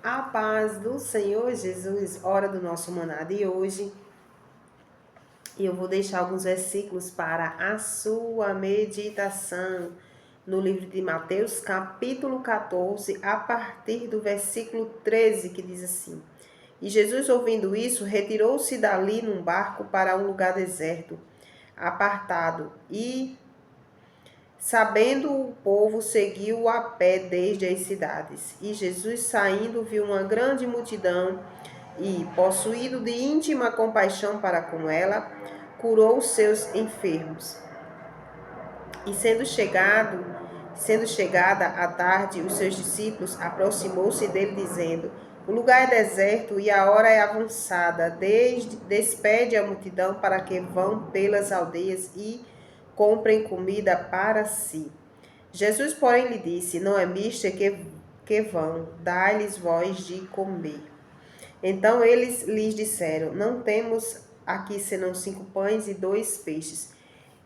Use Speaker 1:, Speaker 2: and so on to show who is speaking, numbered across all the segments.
Speaker 1: A paz do Senhor Jesus, hora do nosso maná de hoje. E eu vou deixar alguns versículos para a sua meditação no livro de Mateus, capítulo 14, a partir do versículo 13, que diz assim: E Jesus, ouvindo isso, retirou-se dali num barco para um lugar deserto, apartado, e sabendo o povo, seguiu a pé desde as cidades. E Jesus, saindo, viu uma grande multidão e, possuído de íntima compaixão para com ela, curou os seus enfermos. E sendo chegada a tarde, os seus discípulos aproximou-se dele, dizendo: O lugar é deserto e a hora é avançada. Despede a multidão para que vão pelas aldeias e comprem comida para si. Jesus, porém, lhe disse: Não é mister que vão, dai-lhes vós de comer. Então eles lhes disseram: Não temos aqui senão 5 pães e 2 peixes.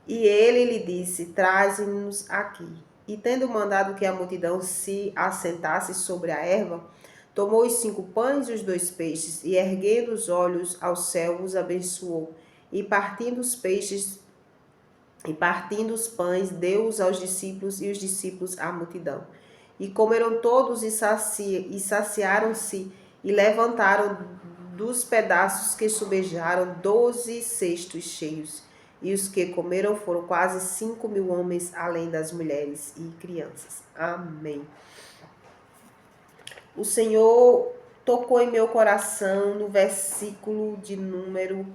Speaker 1: E ele lhe disse: Traze-nos aqui. E tendo mandado que a multidão se assentasse sobre a erva, tomou os 5 pães e os 2 peixes, e erguendo os olhos ao céu, os abençoou. E partindo os pães, deu-os aos discípulos, e os discípulos à multidão. E comeram todos e saciaram-se, e levantaram dos pedaços que sobejaram 12 cestos cheios. E os que comeram foram quase 5.000 homens, além das mulheres e crianças. Amém. O Senhor tocou em meu coração no versículo de número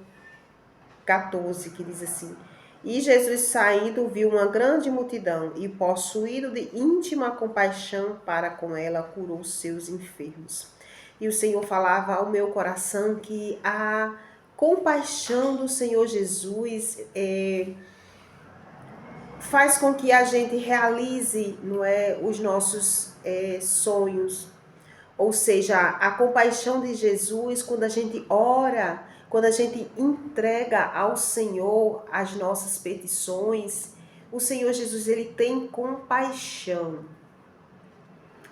Speaker 1: 14, que diz assim: E Jesus, saindo, viu uma grande multidão e, possuído de íntima compaixão para com ela, curou seus enfermos. E o Senhor falava ao meu coração que a compaixão do Senhor Jesus faz com que a gente realize, não é, os nossos sonhos. Ou seja, a compaixão de Jesus, quando a gente ora, quando a gente entrega ao Senhor as nossas petições, o Senhor Jesus, ele tem compaixão,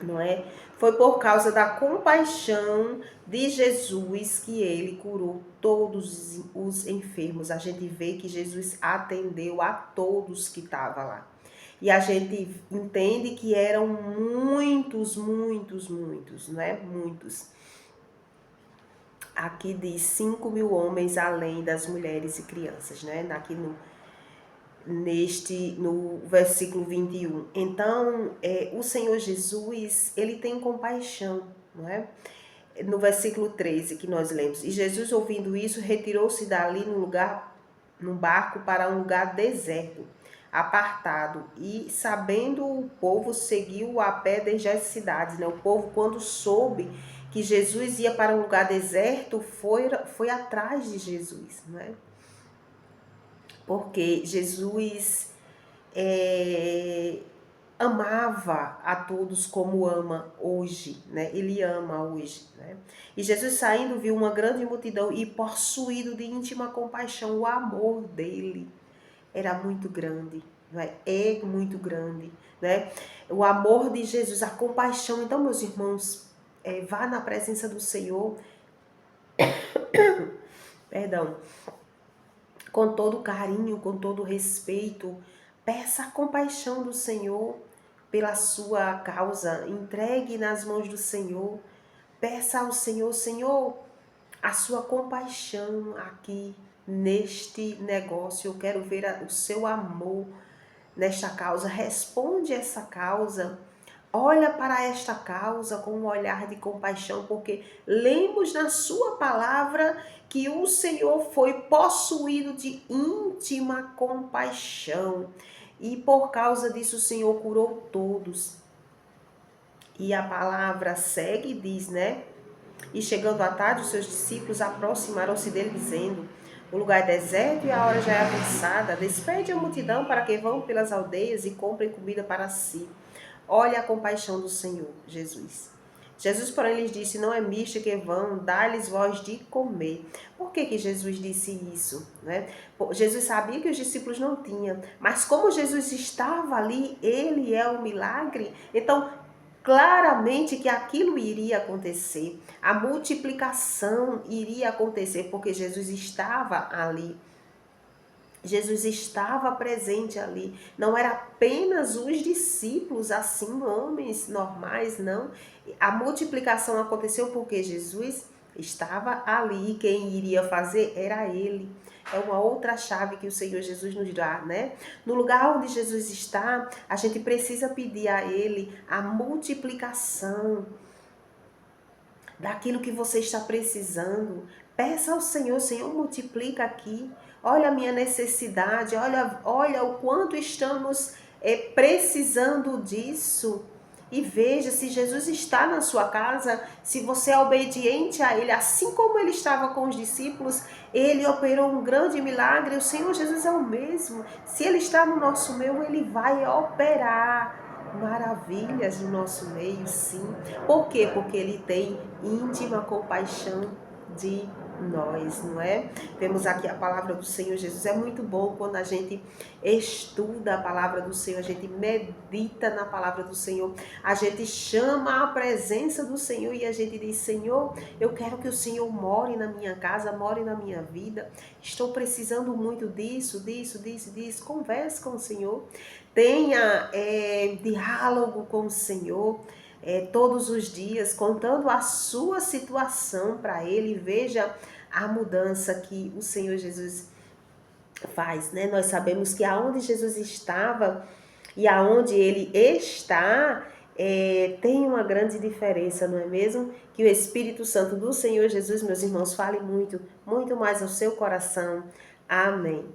Speaker 1: não é? Foi por causa da compaixão de Jesus que ele curou todos os enfermos. A gente vê que Jesus atendeu a todos que estavam lá. E a gente entende que eram muitos, né? Muitos. Aqui diz 5.000 homens, além das mulheres e crianças, né? Aqui no versículo 21. Então, o Senhor Jesus, ele tem compaixão, não é? No versículo 13 que nós lemos: E Jesus, ouvindo isso, retirou-se dali num barco para um lugar deserto, apartado, e sabendo o povo, seguiu a pé desde as cidades, né? O povo, quando soube que Jesus ia para um lugar deserto, foi atrás de Jesus, né? Porque Jesus amava a todos como ama hoje, né? Ele ama hoje, né? E Jesus, saindo, viu uma grande multidão e, possuído de íntima compaixão, o amor dele era muito grande, né? É muito grande, né? O amor de Jesus, a compaixão. Então, meus irmãos, vá na presença do Senhor, perdão, com todo carinho, com todo respeito, peça a compaixão do Senhor pela sua causa, entregue nas mãos do Senhor, peça ao Senhor: Senhor, a sua compaixão aqui neste negócio, eu quero ver o seu amor nesta causa, responde essa causa, olha para esta causa com um olhar de compaixão, porque lemos na sua palavra que o Senhor foi possuído de íntima compaixão, e por causa disso o Senhor curou todos. E a palavra segue e diz, né? E chegando à tarde, os seus discípulos aproximaram-se dele, dizendo: O lugar é deserto e a hora já é avançada. Despede a multidão para que vão pelas aldeias e comprem comida para si. Olha a compaixão do Senhor Jesus. Jesus, porém, lhes disse: Não é misto que vão, dá-lhes vós de comer. Por que Jesus disse isso, né? Jesus sabia que os discípulos não tinham, mas como Jesus estava ali, ele é o milagre, então claramente que aquilo iria acontecer, a multiplicação iria acontecer, porque Jesus estava ali. Jesus estava presente ali. Não era apenas os discípulos, assim, homens normais, não. A multiplicação aconteceu porque Jesus estava ali. Quem iria fazer era ele. É uma outra chave que o Senhor Jesus nos dá, né? No lugar onde Jesus está, a gente precisa pedir a ele a multiplicação daquilo que você está precisando. Peça ao Senhor, Senhor, multiplica aqui. Olha a minha necessidade, olha o quanto estamos precisando disso. E veja, se Jesus está na sua casa, se você é obediente a Ele, assim como Ele estava com os discípulos, Ele operou um grande milagre, o Senhor Jesus é o mesmo. Se Ele está no nosso meio, Ele vai operar maravilhas no nosso meio, sim. Por quê? Porque Ele tem íntima compaixão de nós, não é? Temos aqui a palavra do Senhor Jesus. É muito bom quando a gente estuda a palavra do Senhor, a gente medita na palavra do Senhor, a gente chama a presença do Senhor e a gente diz: Senhor, eu quero que o Senhor more na minha casa, more na minha vida. Estou precisando muito disso. Converse com o Senhor. Tenha diálogo com o Senhor. Todos os dias, contando a sua situação para Ele. Veja a mudança que o Senhor Jesus faz, né? Nós sabemos que aonde Jesus estava e aonde Ele está, tem uma grande diferença, não é mesmo? Que o Espírito Santo do Senhor Jesus, meus irmãos, fale muito, muito mais ao seu coração. Amém.